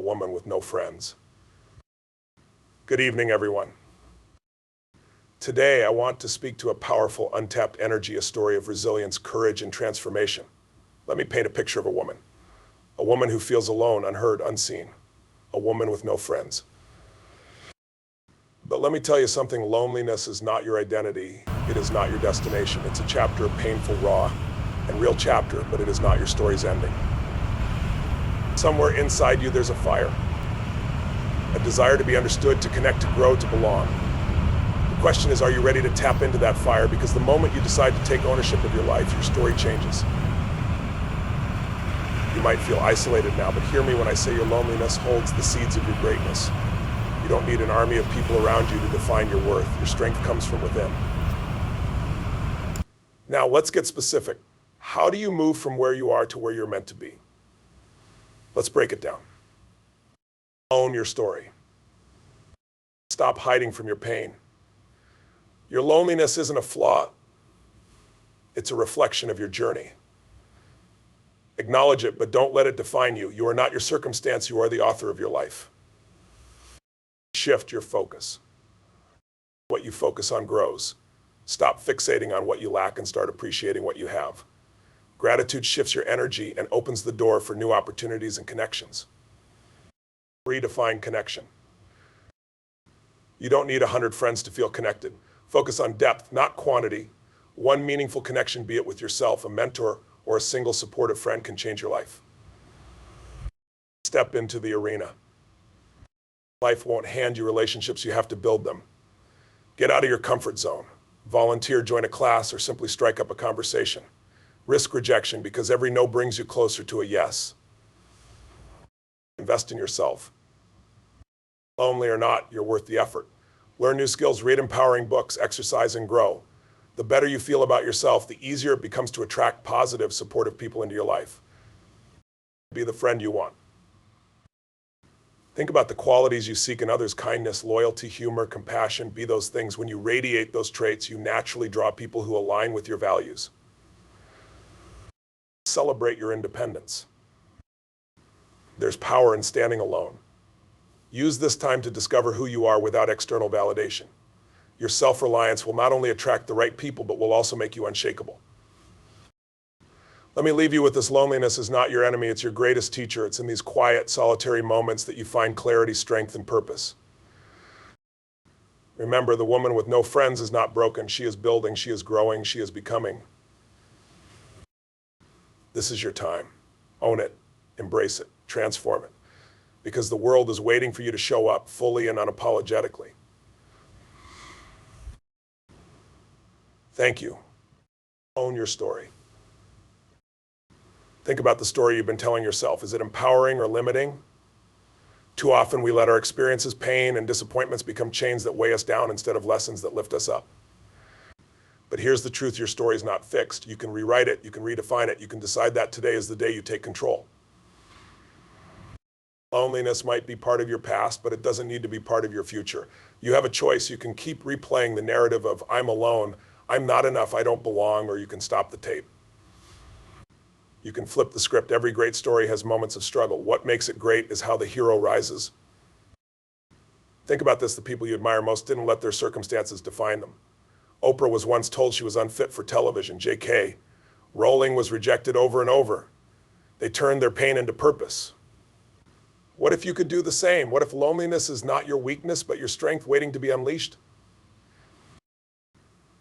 woman with no friends. Good evening, everyone. Today, I want to speak to a powerful, untapped energy, a story of resilience, courage, and transformation. Let me paint a picture of a woman who feels alone, unheard, unseen, a woman with no friends. But let me tell you something, loneliness is not your identity. It is not your destination. It's a chapter of painful, raw, and real chapter, but it is not your story's ending. Somewhere inside you, there's a fire, a desire to be understood, to connect, to grow, to belong. The question is, are you ready to tap into that fire? Because the moment you decide to take ownership of your life, your story changes. You might feel isolated now, but hear me when I say your loneliness holds the seeds of your greatness. You don't need an army of people around you to define your worth. Your strength comes from within. Now, let's get specific. How do you move from where you are to where you're meant to be? Let's break it down. Own your story. Stop hiding from your pain. Your loneliness isn't a flaw. It's a reflection of your journey. Acknowledge it, but don't let it define you. You are not your circumstance. You are the author of your life. Shift your focus. What you focus on grows. Stop fixating on what you lack and start appreciating what you have. Gratitude shifts your energy and opens the door for new opportunities and connections. Redefine connection. You don't need 100 friends to feel connected. Focus on depth, not quantity. One meaningful connection, be it with yourself, a mentor, or a single supportive friend, can change your life. Step into the arena. Life won't hand you relationships, you have to build them. Get out of your comfort zone. Volunteer, join a class, or simply strike up a conversation. Risk rejection, because every no brings you closer to a yes. Invest in yourself. Lonely or not, you're worth the effort. Learn new skills, read empowering books, exercise, and grow. The better you feel about yourself, the easier it becomes to attract positive, supportive people into your life. Be the friend you want. Think about the qualities you seek in others: kindness, loyalty, humor, compassion. Be those things. When you radiate those traits, you naturally draw people who align with your values. Celebrate your independence. There's power in standing alone. Use this time to discover who you are without external validation. Your self-reliance will not only attract the right people, but will also make you unshakable. Let me leave you with this: loneliness is not your enemy, it's your greatest teacher. It's in these quiet, solitary moments that you find clarity, strength, and purpose. Remember, the woman with no friends is not broken. She is building, she is growing, she is becoming. This is your time. Own it, embrace it, transform it, because the world is waiting for you to show up fully and unapologetically. Thank you. Own your story. Think about the story you've been telling yourself. Is it empowering or limiting? Too often we let our experiences, pain, and disappointments become chains that weigh us down instead of lessons that lift us up. But here's the truth: your story is not fixed. You can rewrite it, you can redefine it, you can decide that today is the day you take control. Loneliness might be part of your past, but it doesn't need to be part of your future. You have a choice. You can keep replaying the narrative of "I'm alone," "I'm not enough," "I don't belong," or you can stop the tape. You can flip the script. Every great story has moments of struggle. What makes it great is how the hero rises. Think about this: the people you admire most didn't let their circumstances define them. Oprah was once told she was unfit for television. J.K. Rowling was rejected over and over. They turned their pain into purpose. What if you could do the same? What if loneliness is not your weakness, but your strength waiting to be unleashed?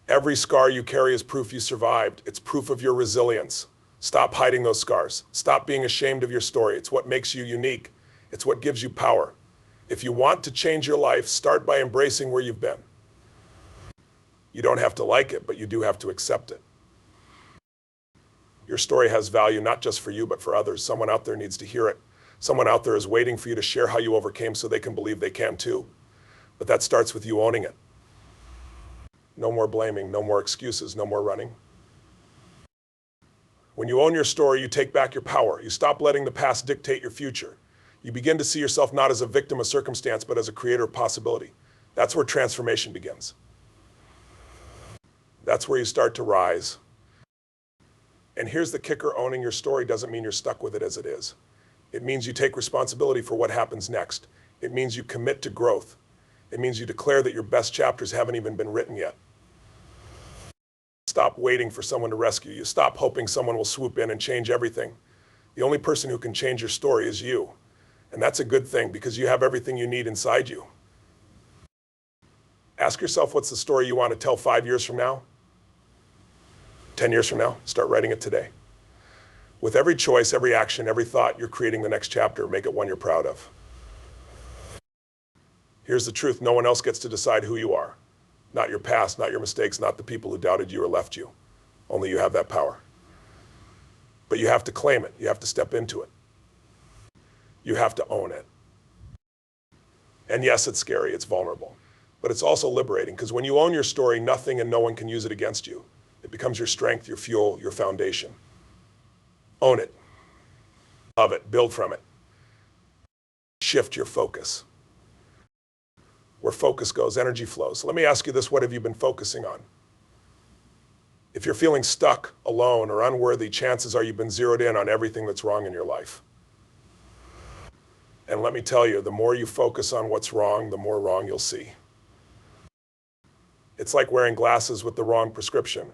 Every scar you carry is proof you survived. It's proof of your resilience. Stop hiding those scars. Stop being ashamed of your story. It's what makes you unique. It's what gives you power. If you want to change your life, start by embracing where you've been. You don't have to like it, but you do have to accept it. Your story has value, not just for you, but for others. Someone out there needs to hear it. Someone out there is waiting for you to share how you overcame so they can believe they can too. But that starts with you owning it. No more blaming, no more excuses, no more running. When you own your story, you take back your power. You stop letting the past dictate your future. You begin to see yourself not as a victim of circumstance, but as a creator of possibility. That's where transformation begins. That's where you start to rise. And here's the kicker: owning your story doesn't mean you're stuck with it as it is. It means you take responsibility for what happens next. It means you commit to growth. It means you declare that your best chapters haven't even been written yet. Stop waiting for someone to rescue you. Stop hoping someone will swoop in and change everything. The only person who can change your story is you. And that's a good thing because you have everything you need inside you. Ask yourself, what's the story you want to tell 5 years from now? 10 years from now? Start writing it today. With every choice, every action, every thought, you're creating the next chapter. Make it one you're proud of. Here's the truth. No one else gets to decide who you are. Not your past, not your mistakes, not the people who doubted you or left you. Only you have that power. But you have to claim it. You have to step into it. You have to own it. And yes, it's scary. It's vulnerable. But it's also liberating because when you own your story, nothing and no one can use it against you. It becomes your strength, your fuel, your foundation. Own it. Love it. Build from it. Shift your focus. Where focus goes, energy flows. So let me ask you this, what have you been focusing on? If you're feeling stuck, alone, or unworthy, chances are you've been zeroed in on everything that's wrong in your life. And let me tell you, the more you focus on what's wrong, the more wrong you'll see. It's like wearing glasses with the wrong prescription.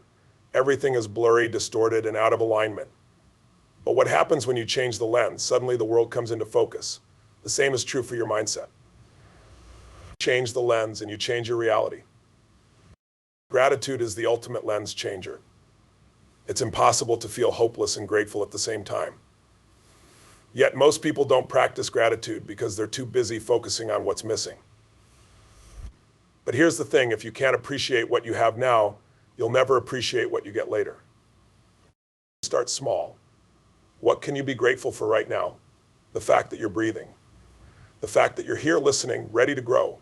Everything is blurry, distorted, and out of alignment. But what happens when you change the lens? Suddenly the world comes into focus. The same is true for your mindset. Change the lens and you change your reality. Gratitude is the ultimate lens changer. It's impossible to feel hopeless and grateful at the same time. Yet most people don't practice gratitude because they're too busy focusing on what's missing. But here's the thing, if you can't appreciate what you have now, you'll never appreciate what you get later. Start small. What can you be grateful for right now? The fact that you're breathing. The fact that you're here listening, ready to grow.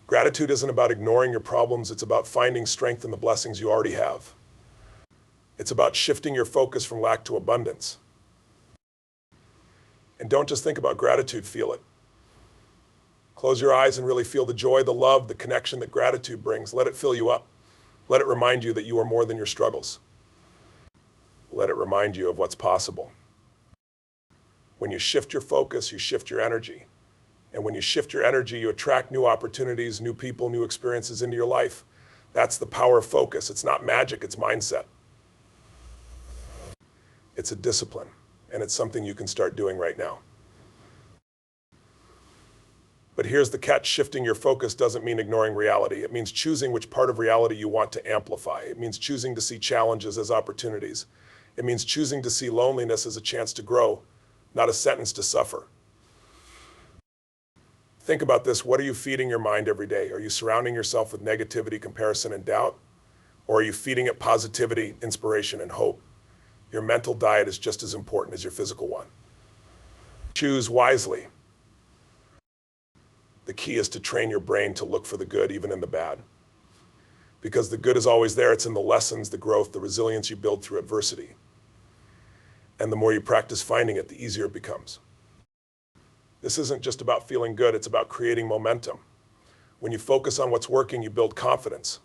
Gratitude isn't about ignoring your problems, it's about finding strength in the blessings you already have. It's about shifting your focus from lack to abundance. And don't just think about gratitude, feel it. Close your eyes and really feel the joy, the love, the connection that gratitude brings. Let it fill you up. Let it remind you that you are more than your struggles. Let it remind you of what's possible. When you shift your focus, you shift your energy. And when you shift your energy, you attract new opportunities, new people, new experiences into your life. That's the power of focus. It's not magic, it's mindset. It's a discipline, and it's something you can start doing right now. But here's the catch, shifting your focus doesn't mean ignoring reality. It means choosing which part of reality you want to amplify. It means choosing to see challenges as opportunities. It means choosing to see loneliness as a chance to grow, not a sentence to suffer. Think about this. What are you feeding your mind every day? Are you surrounding yourself with negativity, comparison, and doubt? Or are you feeding it positivity, inspiration, and hope? Your mental diet is just as important as your physical one. Choose wisely. The key is to train your brain to look for the good, even in the bad. Because the good is always there. It's in the lessons, the growth, the resilience you build through adversity. And the more you practice finding it, the easier it becomes. This isn't just about feeling good, it's about creating momentum. When you focus on what's working, you build confidence.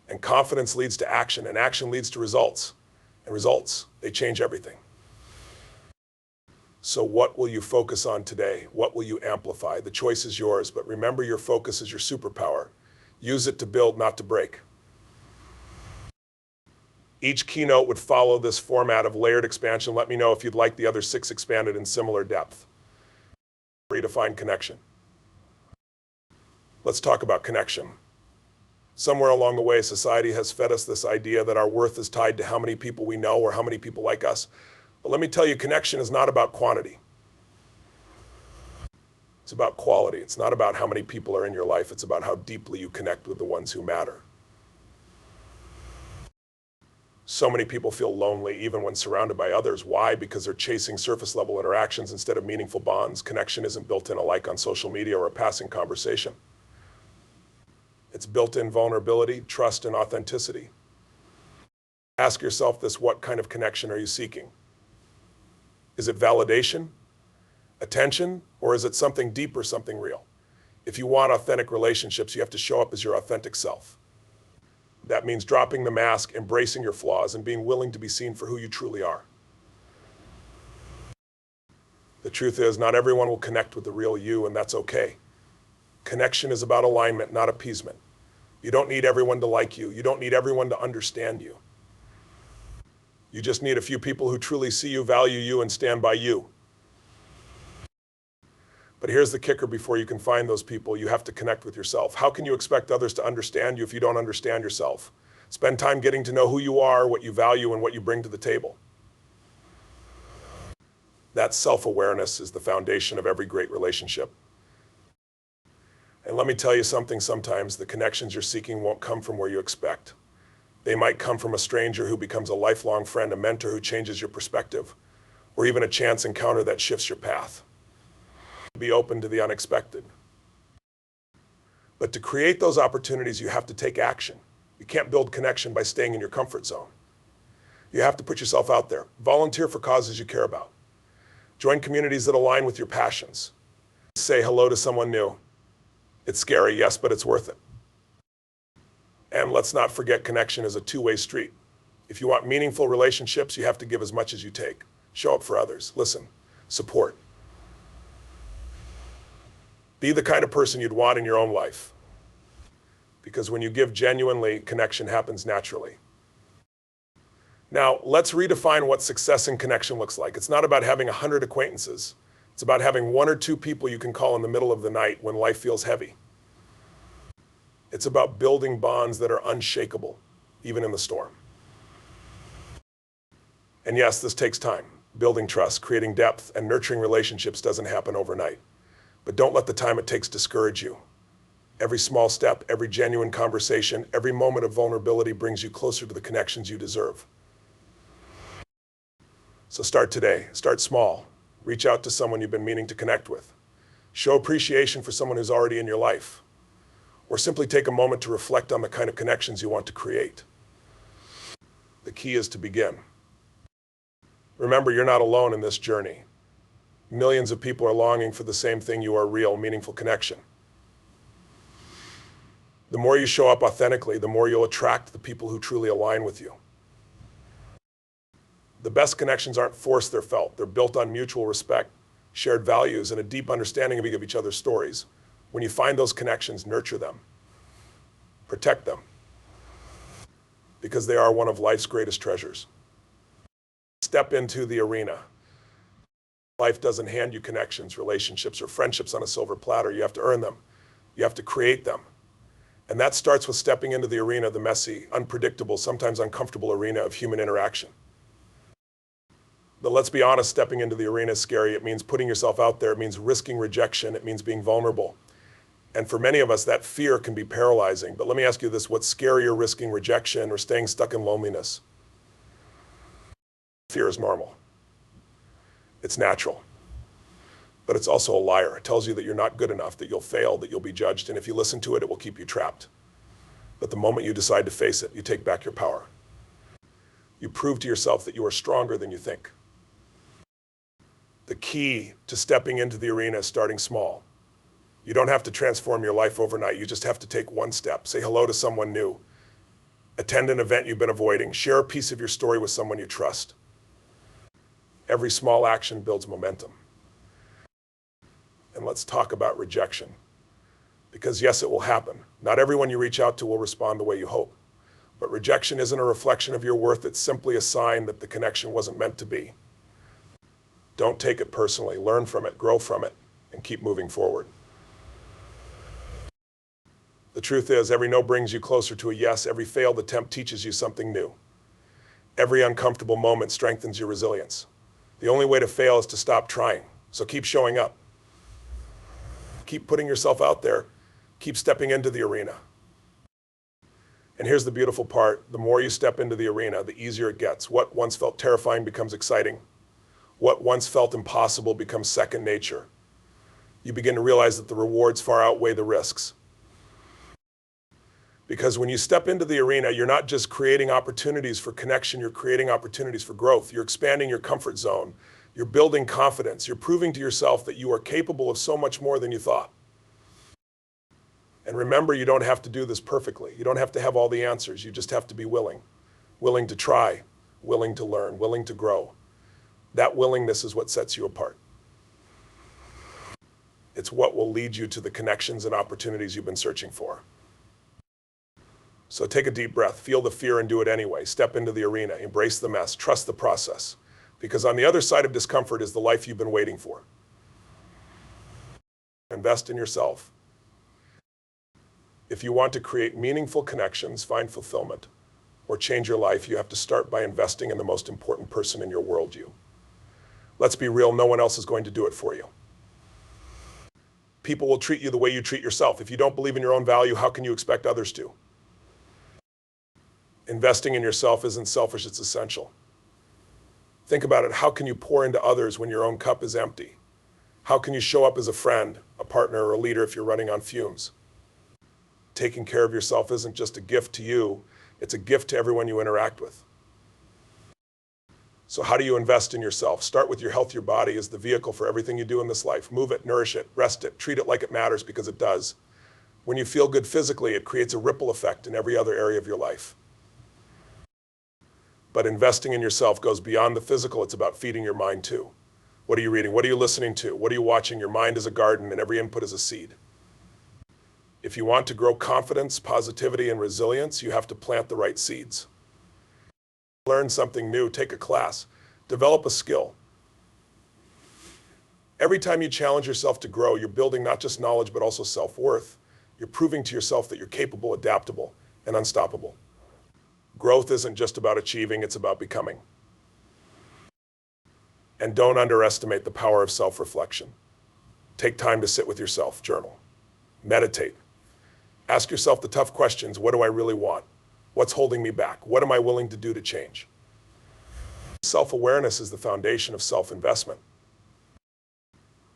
And confidence leads to action, and action leads to results. And results, they change everything. So what will you focus on today? What will you amplify? The choice is yours, but remember your focus is your superpower. Use it to build, not to break. Each keynote would follow this format of layered expansion. Let me know if you'd like the other 6 expanded in similar depth. Redefine connection. Let's talk about connection. Somewhere along the way, society has fed us this idea that our worth is tied to how many people we know or how many people like us. But let me tell you, connection is not about quantity. It's about quality. It's not about how many people are in your life. It's about how deeply you connect with the ones who matter. So many people feel lonely even when surrounded by others. Why? Because they're chasing surface level interactions instead of meaningful bonds. Connection isn't built in a like on social media or a passing conversation. It's built in vulnerability, trust, and authenticity. Ask yourself this, what kind of connection are you seeking? Is it validation, attention, or is it something deeper, something real? If you want authentic relationships, you have to show up as your authentic self. That means dropping the mask, embracing your flaws, and being willing to be seen for who you truly are. The truth is, not everyone will connect with the real you, and that's okay. Connection is about alignment, not appeasement. You don't need everyone to like you. You don't need everyone to understand you. You just need a few people who truly see you, value you, and stand by you. But here's the kicker: before you can find those people, you have to connect with yourself. How can you expect others to understand you if you don't understand yourself? Spend time getting to know who you are, what you value, and what you bring to the table. That self-awareness is the foundation of every great relationship. And let me tell you something, sometimes the connections you're seeking won't come from where you expect. They might come from a stranger who becomes a lifelong friend, a mentor who changes your perspective, or even a chance encounter that shifts your path. Be open to the unexpected. But to create those opportunities, you have to take action. You can't build connection by staying in your comfort zone. You have to put yourself out there. Volunteer for causes you care about. Join communities that align with your passions. Say hello to someone new. It's scary, yes, but it's worth it. And let's not forget, connection is a two-way street. If you want meaningful relationships, you have to give as much as you take. Show up for others. Listen. Support. Be the kind of person you'd want in your own life. Because when you give genuinely, connection happens naturally. Now, let's redefine what success in connection looks like. It's not about having 100 acquaintances. It's about having one or two people you can call in the middle of the night when life feels heavy. It's about building bonds that are unshakable, even in the storm. And yes, this takes time. Building trust, creating depth, and nurturing relationships doesn't happen overnight. But don't let the time it takes discourage you. Every small step, every genuine conversation, every moment of vulnerability brings you closer to the connections you deserve. So start today. Start small. Reach out to someone you've been meaning to connect with. Show appreciation for someone who's already in your life. Or simply take a moment to reflect on the kind of connections you want to create. The key is to begin. Remember, you're not alone in this journey. Millions of people are longing for the same thing you are: real, meaningful connection. The more you show up authentically, the more you'll attract the people who truly align with you. The best connections aren't forced, they're felt. They're built on mutual respect, shared values, and a deep understanding of each other's stories. When you find those connections, nurture them. Protect them. Because they are one of life's greatest treasures. Step into the arena. Life doesn't hand you connections, relationships, or friendships on a silver platter. You have to earn them. You have to create them. And that starts with stepping into the arena, the messy, unpredictable, sometimes uncomfortable arena of human interaction. But let's be honest, stepping into the arena is scary. It means putting yourself out there. It means risking rejection. It means being vulnerable. And for many of us, that fear can be paralyzing. But let me ask you this: what's scarier, risking rejection or staying stuck in loneliness? Fear is normal. It's natural. But it's also a liar. It tells you that you're not good enough, that you'll fail, that you'll be judged. And if you listen to it, it will keep you trapped. But the moment you decide to face it, you take back your power. You prove to yourself that you are stronger than you think. The key to stepping into the arena is starting small. You don't have to transform your life overnight. You just have to take one step. Say hello to someone new. Attend an event you've been avoiding. Share a piece of your story with someone you trust. Every small action builds momentum. And let's talk about rejection. Because yes, it will happen. Not everyone you reach out to will respond the way you hope. But rejection isn't a reflection of your worth. It's simply a sign that the connection wasn't meant to be. Don't take it personally. Learn from it, grow from it, and keep moving forward. The truth is, every no brings you closer to a yes. Every failed attempt teaches you something new. Every uncomfortable moment strengthens your resilience. The only way to fail is to stop trying. So keep showing up. Keep putting yourself out there. Keep stepping into the arena. And here's the beautiful part. The more you step into the arena, the easier it gets. What once felt terrifying becomes exciting. What once felt impossible becomes second nature. You begin to realize that the rewards far outweigh the risks. Because when you step into the arena, you're not just creating opportunities for connection, you're creating opportunities for growth. You're expanding your comfort zone. You're building confidence. You're proving to yourself that you are capable of so much more than you thought. And remember, you don't have to do this perfectly. You don't have to have all the answers. You just have to be willing. Willing to try, willing to learn, willing to grow. That willingness is what sets you apart. It's what will lead you to the connections and opportunities you've been searching for. So take a deep breath, feel the fear and do it anyway. Step into the arena, embrace the mess, trust the process. Because on the other side of discomfort is the life you've been waiting for. Invest in yourself. If you want to create meaningful connections, find fulfillment, or change your life, you have to start by investing in the most important person in your worldview. Let's be real, no one else is going to do it for you. People will treat you the way you treat yourself. If you don't believe in your own value, how can you expect others to? Investing in yourself isn't selfish, it's essential. Think about it. How can you pour into others when your own cup is empty? How can you show up as a friend, a partner, or a leader if you're running on fumes? Taking care of yourself isn't just a gift to you, it's a gift to everyone you interact with. So how do you invest in yourself? Start with your health. Your body is the vehicle for everything you do in this life. Move it, nourish it, rest it, treat it like it matters because it does. When you feel good physically, it creates a ripple effect in every other area of your life. But investing in yourself goes beyond the physical. It's about feeding your mind too. What are you reading? What are you listening to? What are you watching? Your mind is a garden and every input is a seed. If you want to grow confidence, positivity, and resilience, you have to plant the right seeds. Learn something new, take a class, develop a skill. Every time you challenge yourself to grow, you're building not just knowledge, but also self-worth. You're proving to yourself that you're capable, adaptable, and unstoppable. Growth isn't just about achieving, it's about becoming. And don't underestimate the power of self-reflection. Take time to sit with yourself, journal, meditate. Ask yourself the tough questions. What do I really want? What's holding me back? What am I willing to do to change? Self-awareness is the foundation of self-investment.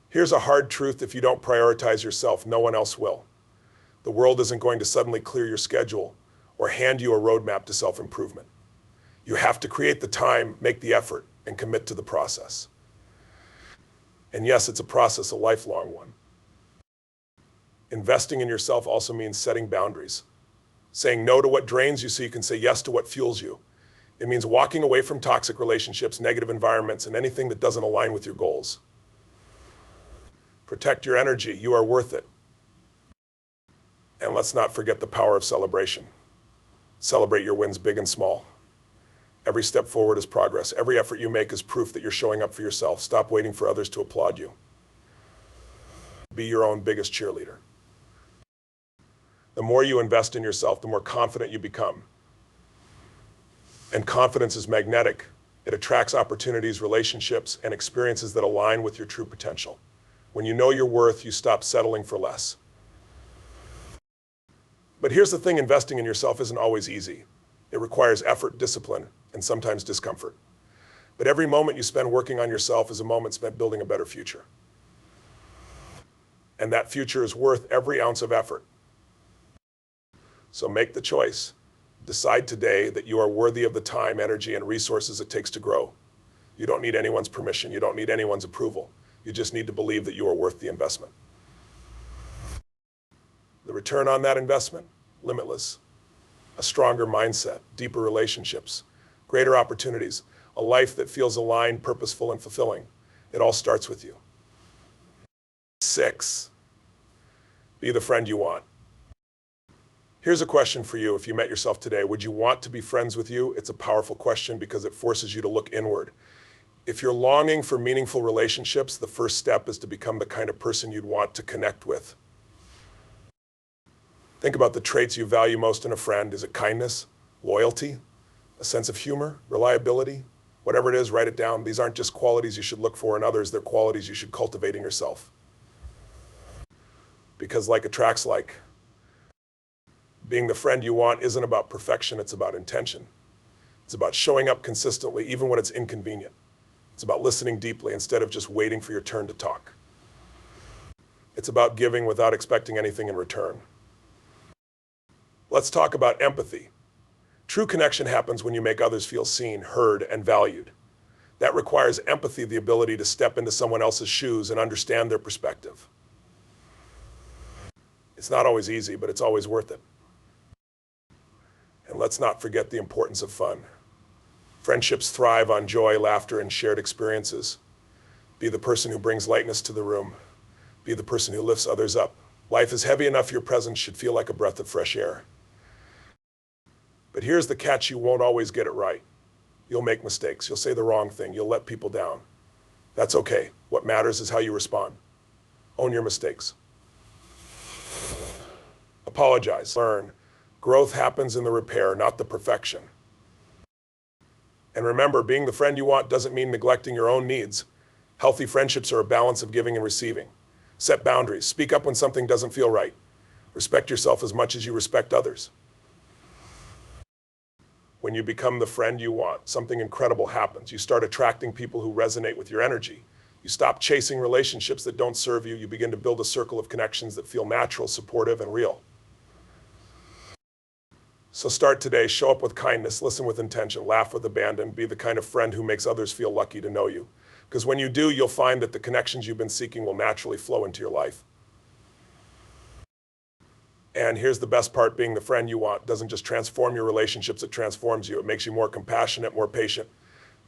Here's a hard truth: if you don't prioritize yourself, no one else will. The world isn't going to suddenly clear your schedule or hand you a roadmap to self-improvement. You have to create the time, make the effort, and commit to the process. And yes, it's a process, a lifelong one. Investing in yourself also means setting boundaries. Saying no to what drains you so you can say yes to what fuels you. It means walking away from toxic relationships, negative environments, and anything that doesn't align with your goals. Protect your energy. You are worth it. And let's not forget the power of celebration. Celebrate your wins, big and small. Every step forward is progress. Every effort you make is proof that you're showing up for yourself. Stop waiting for others to applaud you. Be your own biggest cheerleader. The more you invest in yourself, the more confident you become. And confidence is magnetic. It attracts opportunities, relationships, and experiences that align with your true potential. When you know your worth, you stop settling for less. But here's the thing: investing in yourself isn't always easy. It requires effort, discipline, and sometimes discomfort. But every moment you spend working on yourself is a moment spent building a better future. And that future is worth every ounce of effort. So make the choice. Decide today that you are worthy of the time, energy, and resources it takes to grow. You don't need anyone's permission. You don't need anyone's approval. You just need to believe that you are worth the investment. The return on that investment? Limitless. A stronger mindset, deeper relationships, greater opportunities, a life that feels aligned, purposeful, and fulfilling. It all starts with you. 6, be the friend you want. Here's a question for you. If you met yourself today, would you want to be friends with you? It's a powerful question because it forces you to look inward. If you're longing for meaningful relationships, the first step is to become the kind of person you'd want to connect with. Think about the traits you value most in a friend. Is it kindness, loyalty, a sense of humor, reliability? Whatever it is, write it down. These aren't just qualities you should look for in others, they're qualities you should cultivate in yourself. Because like attracts like. Being the friend you want isn't about perfection, it's about intention. It's about showing up consistently, even when it's inconvenient. It's about listening deeply instead of just waiting for your turn to talk. It's about giving without expecting anything in return. Let's talk about empathy. True connection happens when you make others feel seen, heard, and valued. That requires empathy, the ability to step into someone else's shoes and understand their perspective. It's not always easy, but it's always worth it. And let's not forget the importance of fun. Friendships thrive on joy, laughter, and shared experiences. Be the person who brings lightness to the room. Be the person who lifts others up. Life is heavy enough your presence should feel like a breath of fresh air. But here's the catch, you won't always get it right. You'll make mistakes. You'll say the wrong thing. You'll let people down. That's okay. What matters is how you respond. Own your mistakes. Apologize. Learn. Growth happens in the repair, not the perfection. And remember, being the friend you want doesn't mean neglecting your own needs. Healthy friendships are a balance of giving and receiving. Set boundaries. Speak up when something doesn't feel right. Respect yourself as much as you respect others. When you become the friend you want, something incredible happens. You start attracting people who resonate with your energy. You stop chasing relationships that don't serve you. You begin to build a circle of connections that feel natural, supportive, and real. So start today. Show up with kindness, listen with intention, laugh with abandon, be the kind of friend who makes others feel lucky to know you. Because when you do, you'll find that the connections you've been seeking will naturally flow into your life. And here's the best part, being the friend you want doesn't just transform your relationships, it transforms you. It makes you more compassionate, more patient,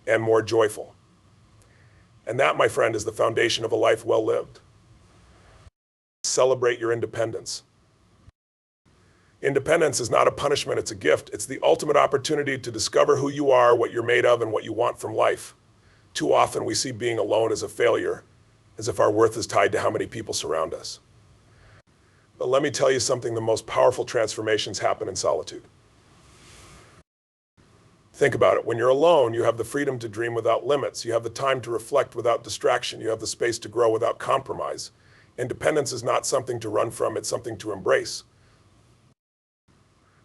and more joyful. And that, my friend, is the foundation of a life well lived. Celebrate your independence. Independence is not a punishment, it's a gift. It's the ultimate opportunity to discover who you are, what you're made of, and what you want from life. Too often we see being alone as a failure, as if our worth is tied to how many people surround us. But let me tell you something, the most powerful transformations happen in solitude. Think about it. When you're alone, you have the freedom to dream without limits. You have the time to reflect without distraction. You have the space to grow without compromise. Independence is not something to run from, it's something to embrace.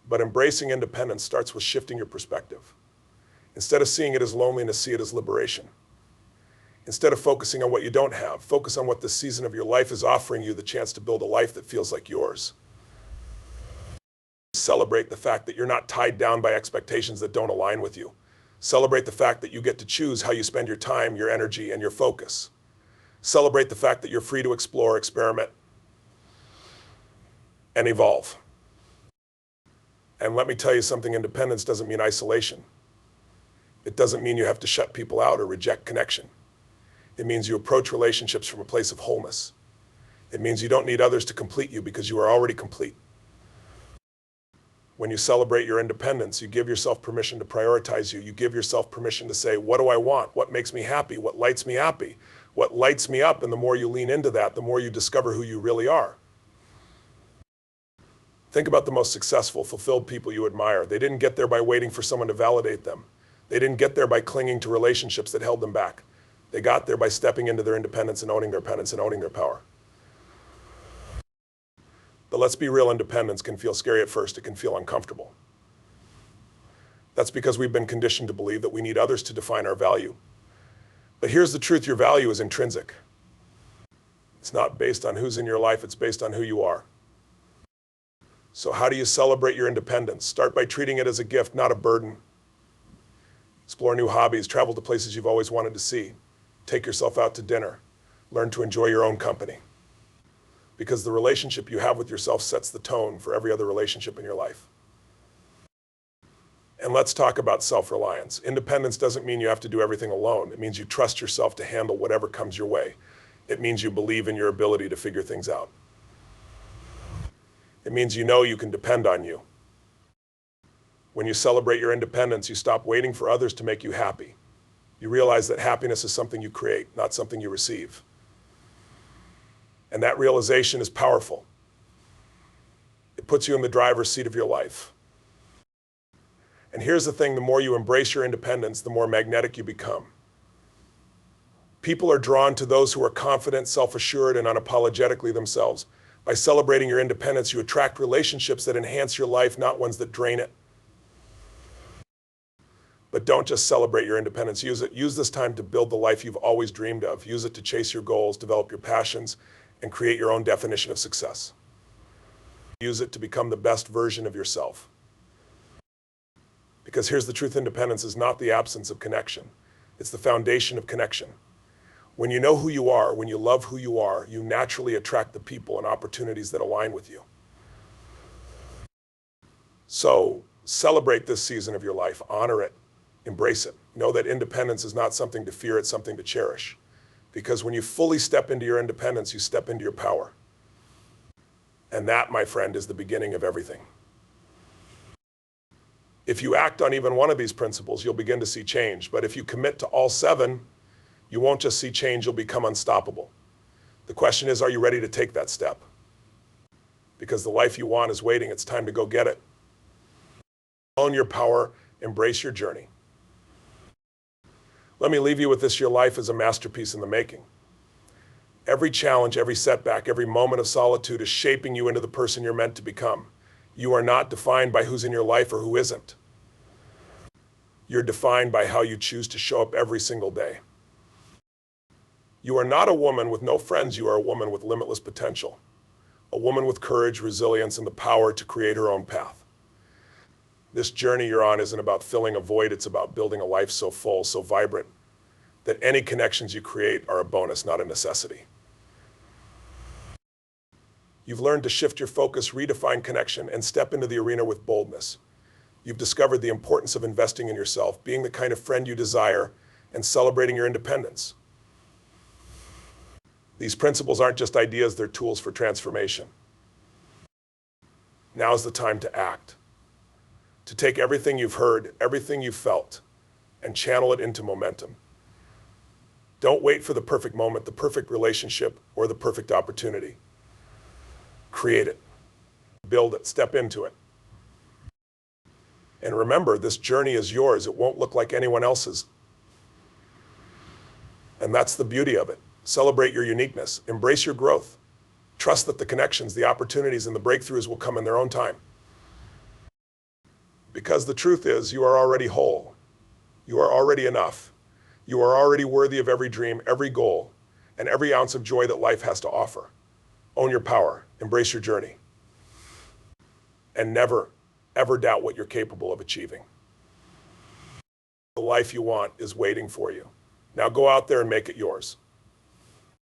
But embracing independence starts with shifting your perspective. Instead of seeing it as loneliness, see it as liberation. Instead of focusing on what you don't have, focus on what this season of your life is offering you, the chance to build a life that feels like yours. Celebrate the fact that you're not tied down by expectations that don't align with you. Celebrate the fact that you get to choose how you spend your time, your energy, and your focus. Celebrate the fact that you're free to explore, experiment, and evolve. And let me tell you something, independence doesn't mean isolation. It doesn't mean you have to shut people out or reject connection. It means you approach relationships from a place of wholeness. It means you don't need others to complete you because you are already complete. When you celebrate your independence, you give yourself permission to prioritize you. You give yourself permission to say, what do I want? What makes me happy? What lights me happy? What lights me up? And the more you lean into that, the more you discover who you really are. Think about the most successful, fulfilled people you admire. They didn't get there by waiting for someone to validate them. They didn't get there by clinging to relationships that held them back. They got there by stepping into their independence and owning their independence and owning their power. But let's be real, independence can feel scary at first. It can feel uncomfortable. That's because we've been conditioned to believe that we need others to define our value. But here's the truth, your value is intrinsic. It's not based on who's in your life, it's based on who you are. So how do you celebrate your independence? Start by treating it as a gift, not a burden. Explore new hobbies, travel to places you've always wanted to see. Take yourself out to dinner. Learn to enjoy your own company. Because the relationship you have with yourself sets the tone for every other relationship in your life. And let's talk about self-reliance. Independence doesn't mean you have to do everything alone. It means you trust yourself to handle whatever comes your way. It means you believe in your ability to figure things out. It means you know you can depend on you. When you celebrate your independence, you stop waiting for others to make you happy. You realize that happiness is something you create, not something you receive. And that realization is powerful. It puts you in the driver's seat of your life. And here's the thing, the more you embrace your independence, the more magnetic you become. People are drawn to those who are confident, self-assured, and unapologetically themselves. By celebrating your independence, you attract relationships that enhance your life, not ones that drain it. But don't just celebrate your independence. Use this time to build the life you've always dreamed of. Use it to chase your goals, develop your passions, and create your own definition of success. Use it to become the best version of yourself. Because here's the truth, independence is not the absence of connection. It's the foundation of connection. When you know who you are, when you love who you are, you naturally attract the people and opportunities that align with you. So celebrate this season of your life, honor it, embrace it. Know that independence is not something to fear, it's something to cherish. Because when you fully step into your independence, you step into your power. And that, my friend, is the beginning of everything. If you act on even one of these principles, you'll begin to see change. But if you commit to all 7, you won't just see change, you'll become unstoppable. The question is, are you ready to take that step? Because the life you want is waiting. It's time to go get it. Own your power, embrace your journey. Let me leave you with this: your life is a masterpiece in the making. Every challenge, every setback, every moment of solitude is shaping you into the person you're meant to become. You are not defined by who's in your life or who isn't. You're defined by how you choose to show up every single day. You are not a woman with no friends. You are a woman with limitless potential. A woman with courage, resilience, and the power to create her own path. This journey you're on isn't about filling a void. It's about building a life so full, so vibrant, that any connections you create are a bonus, not a necessity. You've learned to shift your focus, redefine connection, and step into the arena with boldness. You've discovered the importance of investing in yourself, being the kind of friend you desire, and celebrating your independence. These principles aren't just ideas, they're tools for transformation. Now's the time to act. To take everything you've heard, everything you've felt, and channel it into momentum. Don't wait for the perfect moment, the perfect relationship, or the perfect opportunity. Create it. Build it. Step into it. And remember, this journey is yours. It won't look like anyone else's. And that's the beauty of it. Celebrate your uniqueness. Embrace your growth. Trust that the connections, the opportunities, and the breakthroughs will come in their own time. Because the truth is, you are already whole. You are already enough. You are already worthy of every dream, every goal, and every ounce of joy that life has to offer. Own your power. Embrace your journey. And never, ever doubt what you're capable of achieving. The life you want is waiting for you. Now go out there and make it yours.